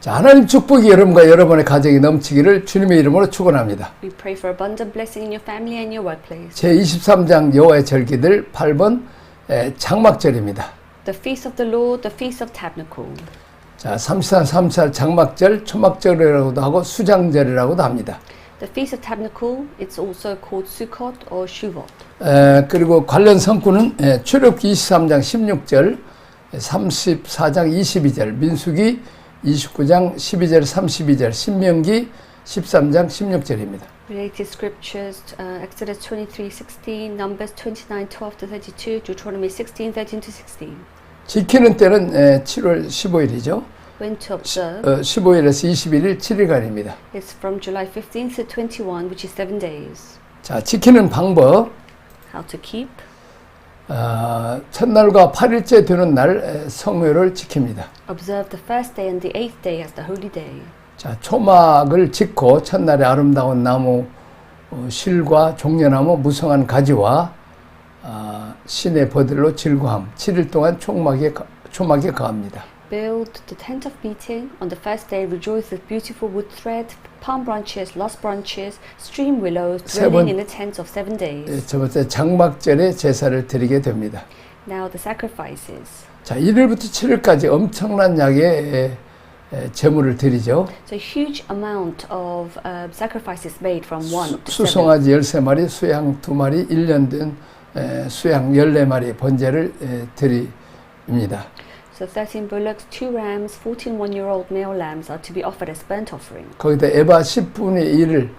자, 하나님 축복이 여러분과 여러분의 가정이 넘치기를 주님의 이름으로 축원합니다. We pray for abundant blessing in your family and your workplace. 제23장 여호와의 절기들 8번 장막절입니다. The feast of the Lord, the feast of tabernacle. 자, 33 장막절, 초막절이라고도 하고 수장절이라고도 합니다. The feast of tabernacle, it's also called Sukkot or Shuvot. 그리고 관련 성구는 출애굽기 23장 16절, 34장 22절, 민수기 29장 12절 32절, 신명기 13장 16절입니다. Related scriptures, Exodus 23:16, Numbers 29:12-32, Deuteronomy 16:13-16. 지키는 때는 7월 15일이죠. When to observe, 15일에서 21일 7일간입니다. it's from July 15th to 21, which is 7 days. 자, 지키는 방법. How to keep. 첫날과 8일째 되는 날 성묘를 지킵니다. Observe the first day and the 8th day as the holy day. 자, 초막을 짓고 첫날에 아름다운 나무 실과 종려나무 무성한 가지와 신의 버들로 질거함 7일 동안 초막에 거합니다. Build the tent of meeting. On the first day, rejoice with beautiful wood thread, palm branches, lost branches, stream willows, dwelling in the tents of 7 days. 첫 번째 장막절에 제사를 드리게 됩니다. Now the sacrifices. 자, 1일부터 7일까지 엄청난 양의 제물을 드리죠. So a huge amount of sacrifices made from 1 to 7. 수송아지 13마리, 수양 2마리, 1년 된 수양 14마리 번제를 드립니다. So 13 bullocks, 2 rams, 14 one-year-old male lambs are to be offered as burnt offering. 거기다 에바 10분의 1을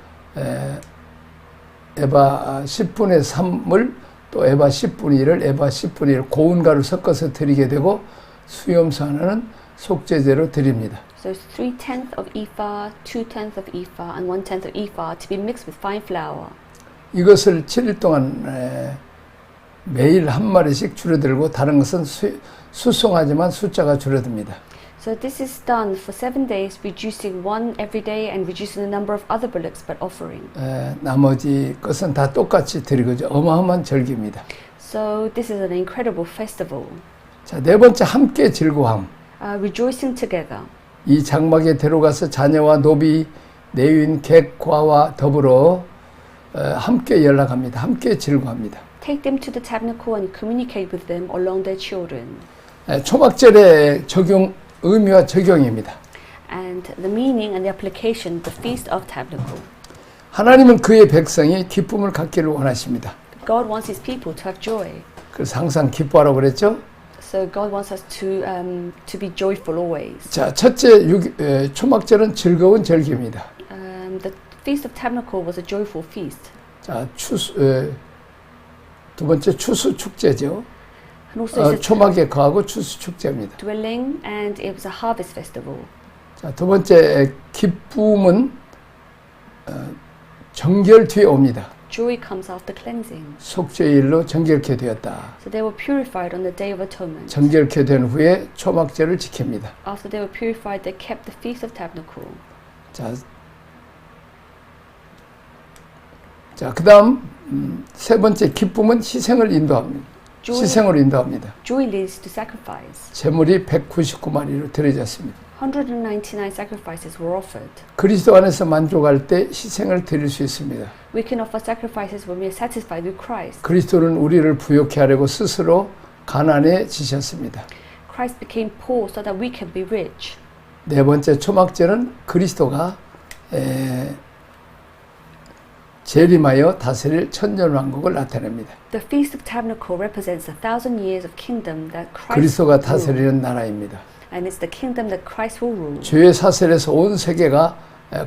에바 10분의 3을 또 에바 10분의 1을 에바 10분의 1 고운 가루 섞어서 드리게 되고 수염수 하나는 속죄제로 드립니다. So 3/10 of ephah, 2/10 of ephah, and 1/10 of ephah to be mixed with fine flour. 이것을 7일 동안 매일 한 마리씩 줄어들고 다른 것은 수송하지만 숫자가 줄어듭니다. So this is done for 7 days, reducing one every day and reducing the number of other bullocks but offering. 나머지 것은 다 똑같이 드리고 어마어마한 절기입니다. So this is an incredible festival. 자, 네 번째 함께 즐거움. Rejoicing together. 이 장막에 데려가서 자녀와 노비, 내윈, 객과와 더불어 함께 연락합니다. 함께 즐거워합니다. Take them to the tabernacle and communicate with them along their children. 초막절의 적용 의미와 적용입니다. And the meaning and the application, the feast of tabernacle. 하나님은 그의 백성이 기쁨을 갖기를 원하십니다. God wants His people to have joy. 그래서 항상 기뻐하라고 그랬죠. So God wants us to be joyful always. 자, 첫째 초막절은 즐거운 절기입니다. The feast of tabernacle was a joyful feast. 자, 두 번째 추수 축제죠. And also it's 초막에 거하고 추수 축제입니다. dwelling, and it was a harvest festival. 자, 두 번째 기쁨은 정결 뒤에 옵니다. Joy comes after cleansing. 속죄일로 정결케 되었다. So they were purified on the Day of Atonement. 정결케 된 후에 초막절을 지킵니다. After they were purified, they kept the Feast of Tabernacle. 자, 그다음 세 번째 기쁨은 희생을 인도합니다. 희생으로 인도합니다. Joy leads to sacrifice. 제물이 199마리로 드려졌습니다. 199 sacrifices were offered. 그리스도 안에서 만족할 때 희생을 드릴 수 있습니다. We can offer sacrifices when we are satisfied with Christ. 그리스도는 우리를 부욕케 하려고 스스로 가난해지셨습니다. Christ became poor so that we can be rich. 네 번째 초막절은 그리스도가 재림하여 다스릴 천년왕국을 나타냅니다. The Feast of Tabernacle represents 1,000 years of kingdom that Christ 그리스도가 will rule. 다스리는 나라입니다. And it's the kingdom that Christ will rule. 죄의 사슬에서 온 세계가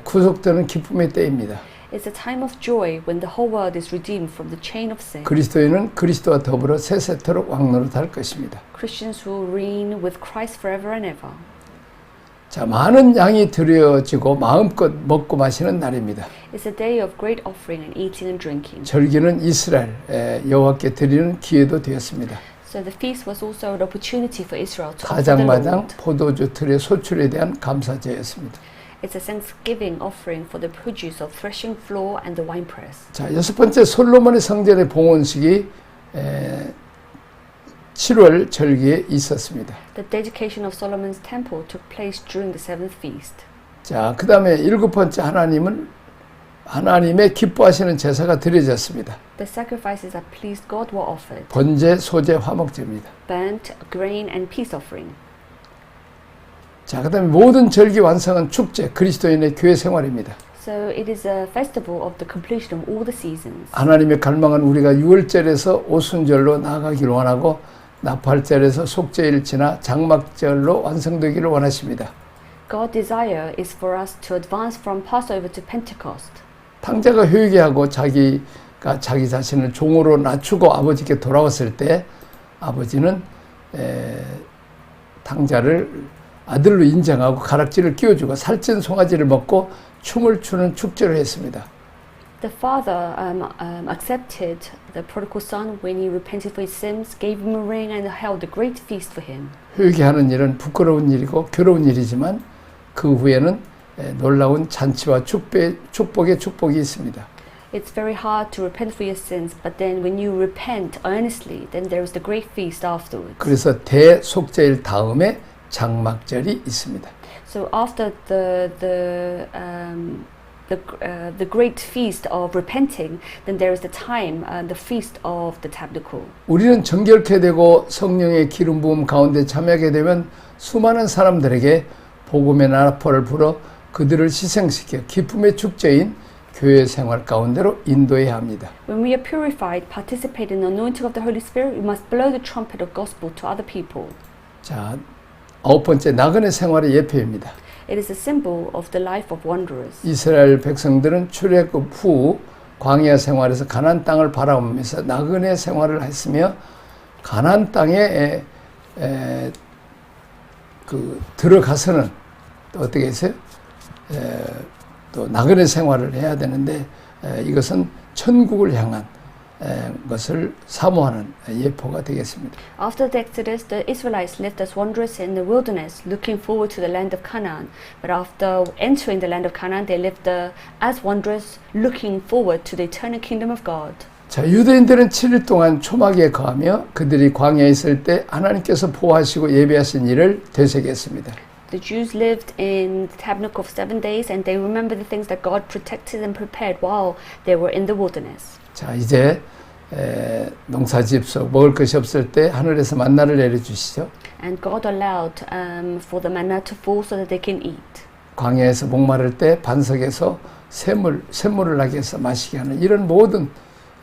구속되는 기쁨의 때입니다. It's a time of joy when the whole world is redeemed from the chain of sin. 그리스도인은 그리스도와 더불어 세세토록 왕노릇할 것입니다. Christians will reign with Christ forever and ever. 자, 많은 양이 드려지고 마음껏 먹고 마시는 날입니다. It's a day of great offering and eating and drinking. 절기는 이스라엘 여호와께 드리는 기회도 되었습니다. So the feast was also an opportunity for Israel to offer the 가장마당 Lord. 포도주 틀의 소출에 대한 감사제였습니다. It's a thanksgiving offering for the produce of threshing floor and the winepress. 자, 여섯 번째 솔로몬의 성전의 봉헌식이 7월 절기에 있었습니다. The dedication of Solomon's temple took place during the seventh feast. 자, 그 다음에 7번째 하나님의 기뻐하시는 제사가 드려졌습니다. The sacrifices that pleased God were offered. 번제, 소제, 화목제입니다. Burnt, grain, and peace offering. 자, 그 다음에 모든 절기 완성은 축제, 그리스도인의 교회 생활입니다. So it is a festival of the completion of all the seasons. 하나님의 갈망은 우리가 유월절에서 오순절로 나아가기를 원하고 나팔절에서 속죄일 지나 장막절로 완성되기를 원하십니다. God's desire is for us to advance from Passover to Pentecost. 탕자가 회개하고 자기가 자기 자신을 종으로 낮추고 아버지께 돌아왔을 때 아버지는 탕자를 아들로 인정하고 가락지를 끼워주고 살찐 송아지를 먹고 춤을 추는 축제를 했습니다. The father accepted the prodigal son when he repented for his sins, gave him a ring, and held a great feast for him. 회개하는 일은 부끄러운 일이고 괴로운 일이지만 그 후에는 놀라운 잔치와 축복의 축복이 있습니다. It's very hard to repent for your sins, but then when you repent earnestly, then there is the great feast afterwards. 그래서 대속죄일 다음에 장막절이 있습니다. So after the great feast of repenting, then there is the time, the feast of the tabernacle. 우리는 정결케 되고 성령의 기름 부음 가운데 참여하게 되면 수많은 사람들에게 복음의 나팔을 불어 그들을 희생시켜 기쁨의 축제인 교회 생활 가운데로 인도해야 합니다. When we are purified, participate in the anointing of the Holy Spirit, we must blow the trumpet of gospel to other people. 자, 9번째 나그네 생활의 예표입니다. It is a symbol of the life of wanderers. 이스라엘 백성들은 출애굽 후 광야 생활에서 가나안 땅을 바라보면서 나그네 생활을 했으며 가나안 땅에 들어가서는 또 어떻게 했어요? 또 나그네 생활을 해야 되는데 이것은 천국을 향한 것을 사모하는 예표가 되겠습니다. After the Exodus, the Israelites lived as wanderers in the wilderness, looking forward to the land of Canaan. But after entering the land of Canaan, they lived as wanderers, looking forward to the eternal kingdom of God. 자, 유대인들은 7일 동안 초막에 거하며 그들이 광야에 있을 때 하나님께서 보호하시고 예배하신 일을 되새겼습니다. The Jews lived in the tabernacle of 7 days, and they remembered the things that God protected and prepared while they were in the wilderness. 자, 이제 농사지읍소 먹을 것이 없을 때 하늘에서 만나를 내려주시죠. And God allowed for the manna to fall so that they can eat. 광야에서 목마를 때 반석에서 샘물을 나게 해서 마시게 하는 이런 모든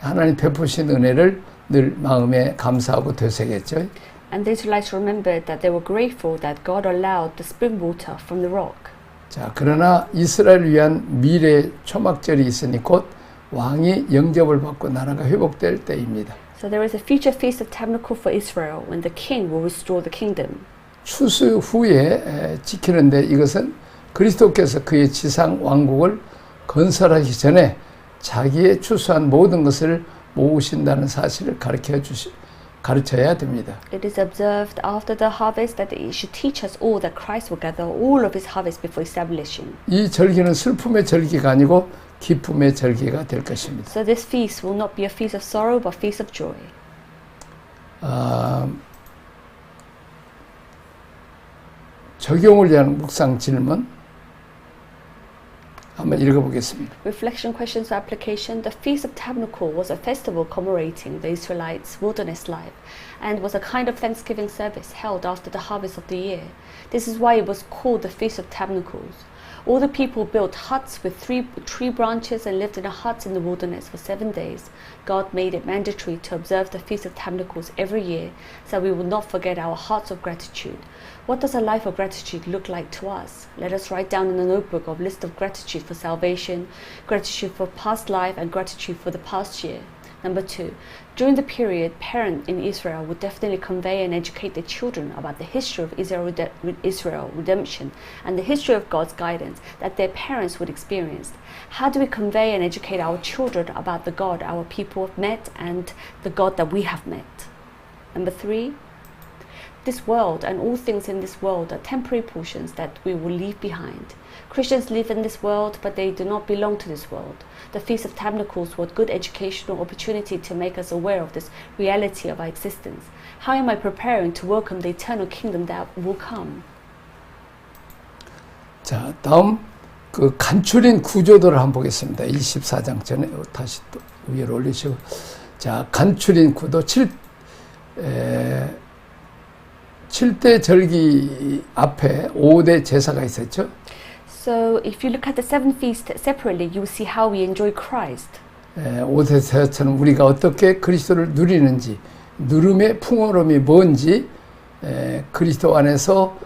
하나님 베푸신 은혜를 늘 마음에 감사하고 되새겼죠. And the Israelites remembered that they were grateful that God allowed the spring water from the rock. 자, 그러나 이스라엘을 위한 미래 초막절이 있으니 곧 왕이 영접을 받고 나라가 회복될 때입니다. So there is a future feast of tabernacle for Israel when the king will restore the kingdom. 추수 후에 지키는데 이것은 그리스도께서 그의 지상 왕국을 건설하기 전에 자기의 추수한 모든 것을 모으신다는 사실을 가르쳐야 됩니다. It is observed after the harvest that it should teach us all that Christ will gather all of his harvest before establishing. 이 절기는 슬픔의 절기가 아니고 기쁨의 절기가 될 것입니다. So this feast will not be a feast of sorrow but feast of joy. 적용을 위한 묵상 질문 한번 읽어보겠습니다. Reflection questions for application. The Feast of Tabernacle was a festival commemorating the Israelites' wilderness life and was a kind of Thanksgiving service held after the harvest of the year. This is why it was called the Feast of Tabernacles. All the people built huts with 3 tree branches and lived in the huts in the wilderness for 7 days. God made it mandatory to observe the Feast of Tabernacles every year so we will not forget our hearts of gratitude. What does a life of gratitude look like to us? Let us write down in a notebook a list of gratitude for salvation, gratitude for past life, and gratitude for the past year. Number 2, during the period, parents in Israel would definitely convey and educate their children about the history of Israel redemption and the history of God's guidance that their parents would experience. How do we convey and educate our children about the God our people have met and the God that we have met? Number 3, This world and all things in this world are temporary portions that we will leave behind. Christians live in this world, but they do not belong to this world. The Feast of Tabernacles was a good educational opportunity to make us aware of this reality of our existence. How am I preparing to welcome the eternal kingdom that will come? 자, 다음 그 간추린 구조도를 한번 보겠습니다. 24장 전에 다시 또 위로 올리시고. 자, 간추린 구도 7대 절기 앞에 5대 제사가 있었죠. So if you look at the seven feasts separately, you will see how we enjoy Christ. 5대 제사처럼 우리가 어떻게 그리스도를 누리는지, 누름의 풍요로움이 뭔지, 그리스도 안에서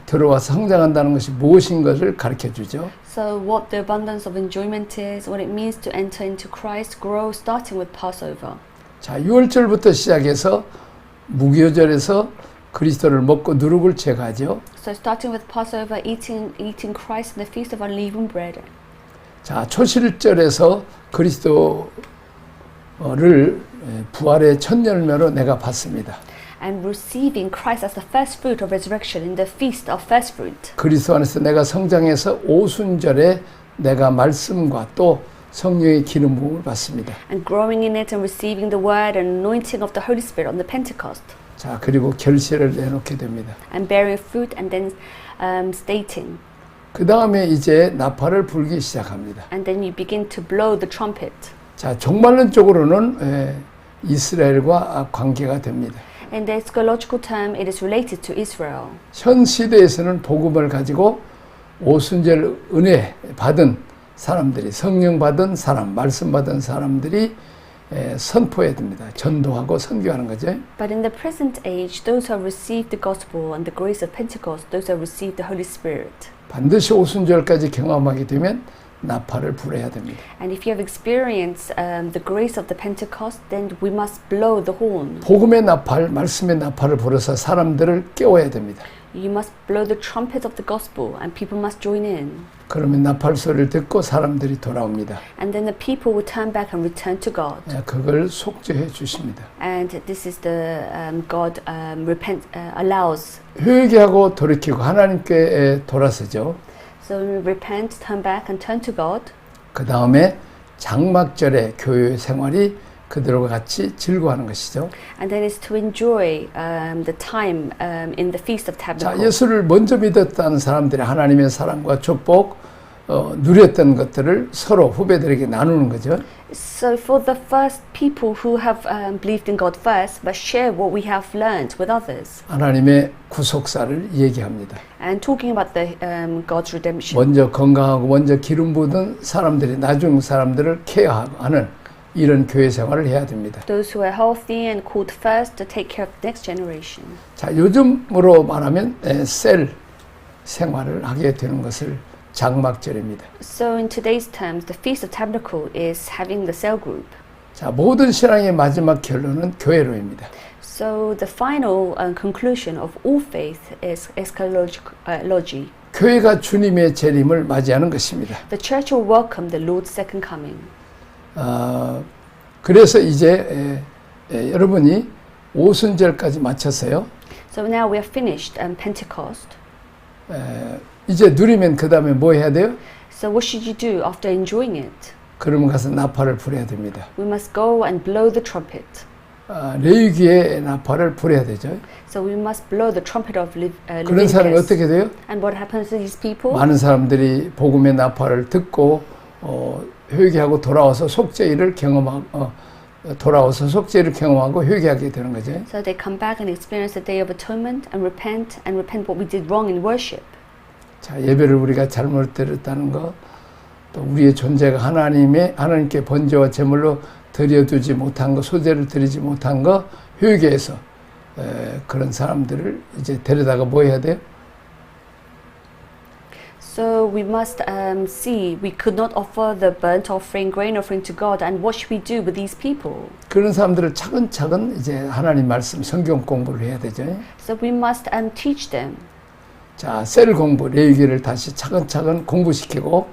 들어와서 성장한다는 것이 무엇인 것을 가르쳐 주죠. So what the abundance of enjoyment is, what it means to enter into Christ, grow starting with Passover. 자, 6월절부터 시작해서 무교절에서 그리스도를 먹고 누룩을 제거하죠. So starting with Passover, eating Christ in the Feast of Unleavened Bread. 자, 초실절에서 그리스도를 부활의 첫 열매로 내가 받습니다. And receiving Christ as the first fruit of resurrection in the Feast of First Fruit. 그리스도 안에서 내가 성장해서 오순절에 내가 말씀과 또 성령의 기름 부음을 받습니다. And growing in it and receiving the word and anointing of the Holy Spirit on the Pentecost. 자, 그리고 결실을 내놓게 됩니다. And bearing fruit and then stating. 그 다음에 이제 나팔을 불기 시작합니다. And then you begin to blow the trumpet. 자, 종말론적으로는 이스라엘과 관계가 됩니다. In the eschatological term, it is related to Israel. 현 시대에서는 복음을 가지고 오순절 은혜 받은 사람들이, 성령 받은 사람, 말씀 받은 사람들이 선포해야 됩니다. 전도하고 선교하는 거죠. But in the present age, those who have received the gospel and the grace of Pentecost, those who have received the Holy Spirit. 반드시 오순절까지 경험하게 되면 나팔을 불어야 됩니다. And if you have experienced the grace of the Pentecost, then we must blow the horn. 복음의 나팔, 말씀의 나팔을 불어서 사람들을 깨워야 됩니다. You must blow the trumpet of the gospel, and people must join in. 그러면 나팔 소리를 듣고 사람들이 돌아옵니다. And then the people will turn back and return to God. 그걸 속죄해 주십니다. And this is the God allows. 회개하고 돌이키고 하나님께 돌아서죠. So we repent, turn back, and turn to God. 그 다음에 장막절의 교회 생활이 그들과 같이 즐거워하는 것이죠. And then is to enjoy the time in the Feast of 자, Tabernacles. 예수를 먼저 믿었다는 사람들이 하나님의 사랑과 축복 누렸던 것들을 서로 후배들에게 나누는 거죠. So for the first people who have believed in God first, but share what we have learned with others. 하나님의 구속사를 얘기합니다. And talking about the God's redemption. 먼저 건강하고 먼저 기름 부은 사람들이 나중 사람들을 케어하는 이런 교회 생활을 해야 됩니다. Those who are healthy and called first to take care of the next generation. 자, 요즘으로 말하면 셀 생활을 하게 되는 것을 장막절입니다. So in today's terms, the Feast of Tabernacle is having the cell group. 자, 모든 신앙의 마지막 결론은 교회로입니다. So the final conclusion of all faith is eschatology. 교회가 주님의 재림을 맞이하는 것입니다. The church will welcome the Lord's second coming. 그래서 이제 여러분이 오순절까지 마쳤어요. So now we have finished Pentecost. 이제 누리면 그 다음에 뭐 해야 돼요? So what should you do after enjoying it? 그러면 가서 나팔을 불어야 됩니다. We must go and blow the trumpet. 레위기의 나팔을 불어야 되죠. So we must blow the trumpet of 그런 사람이 Leviticus. 어떻게 돼요? And what happens to these people? 많은 사람들이 복음의 나팔을 듣고 회개하고 돌아와서 속죄를 경험하고 회개하게 되는 거죠. So they come back and experience the day of atonement and repent what we did wrong in worship. 자, 예배를 우리가 잘못 드렸다는 거, 또 우리의 존재가 하나님께 번제와 제물로 드려두지 못한 거, 소제를 드리지 못한 거 회개해서 그런 사람들을 이제 데려다가 뭐 해야 돼요? So we must see we could not offer the burnt offering, grain offering to God, and what should we do with these people? 그런 사람들을 차근차근 이제 하나님 말씀, 성경 공부를 해야 되죠. So we must teach them. 자, 셀 공부, 레위기를 다시 차근차근 공부시키고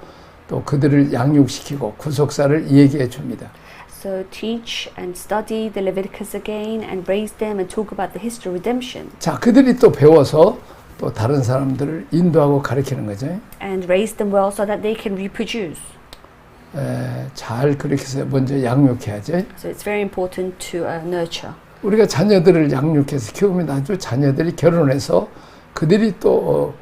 또 그들을 양육시키고 구속사를 얘기해 줍니다. So teach and study the Leviticus again and raise them and talk about the history of redemption. 자, 그들이 또 배워서 또 다른 사람들을 인도하고 가르치는 거죠. And raise them well so that they can reproduce. 잘 그렇게 해서 먼저 양육해야죠. So it's very important to nurture. 우리가 자녀들을 양육해서 키우면 아주 자녀들이 결혼해서 그들이 또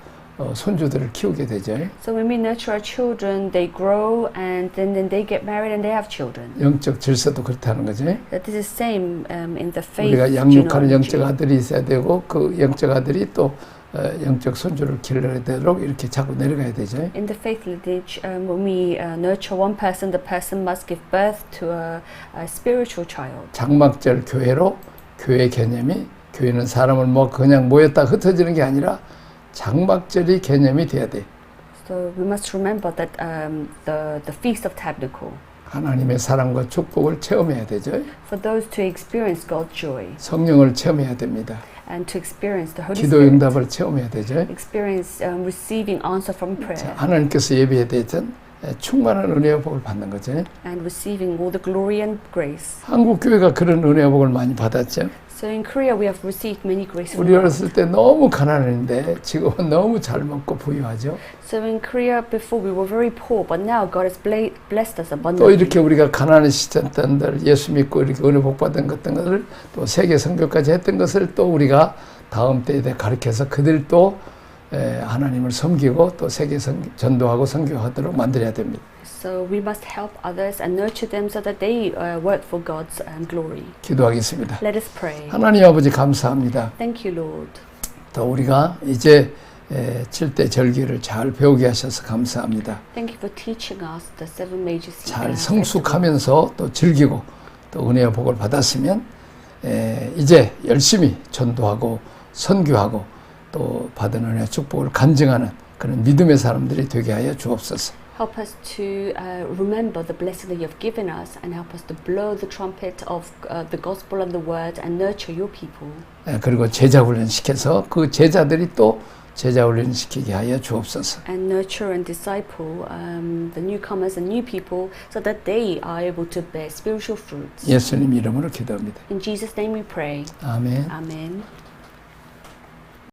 손주들을 키우게 되죠. So when we nurture our children, they grow and then they get married and they have children. 영적 질서도 그렇다는 거죠. That this is same in the faith 우리가 양육하는 영적 genealogy. 아들이 있어야 되고 그 영적 아들이 또 영적 손주를 기르도록 이렇게 자꾸 내려가야 되죠. In the faith lineage, when we nurture one person, the person must give birth to a spiritual child. 장막절 교회로 교회 개념이 교회는 사람을 뭐 그냥 모였다 흩어지는 게 아니라 장막절이 개념이 돼야 돼. So we must remember that the Feast of Tabernacle, 하나님의 사랑과 축복을 체험해야 되죠. for those to experience God's joy 성령을 체험해야 됩니다. and to experience the Holy 기도 Spirit, 응답을 체험해야 되죠. experience receiving answer from 자, prayer 하나님께서 예배에 대해서는 충만한 은혜와 복을 받는 거죠. and receiving all the glory and grace. 한국 교회가 그런 은혜와 복을 많이 받았죠. So in Korea we have received many grace from 우리 God. 어렸을 때 너무 가난했는데 지금은 너무 잘 먹고 부유하죠. So in Korea before we were very poor, but now God has blessed us 또 abundantly. 이렇게 우리가 가난했을 때들 예수 믿고 이렇게 은혜 복 받은 것들을 또 세계 선교까지 했던 것을 또 우리가 다음 때에 가르쳐서 그들도 하나님을 섬기고 또 세계 전도하고 선교하도록 만들어야 됩니다. So we must help others and nurture them so that they work for God's glory. 기도하겠습니다. Let us pray. 하나님 아버지 감사합니다. Thank you, Lord. 또 우리가 이제 7대 절기를 잘 배우게 하셔서 감사합니다. Thank you for teaching us the seven major 잘 festivals. 성숙하면서 또 즐기고 또 은혜와 복을 받았으면 이제 열심히 전도하고 선교하고 또 받은 은혜와 축복을 간증하는 그런 믿음의 사람들이 되게 하여 주옵소서. Help us to remember the blessing that you have given us and help us to blow the trumpet of the gospel and the word and nurture your people. 그리고 제자 훈련 시켜서 그 제자들이 또 제자 훈련 시키게 하여 주옵소서. And nurture and disciple the newcomers and new people so that they are able to bear spiritual fruits. 예수님 이름으로 기도합니다. In Jesus' name we pray. 아멘. Amen.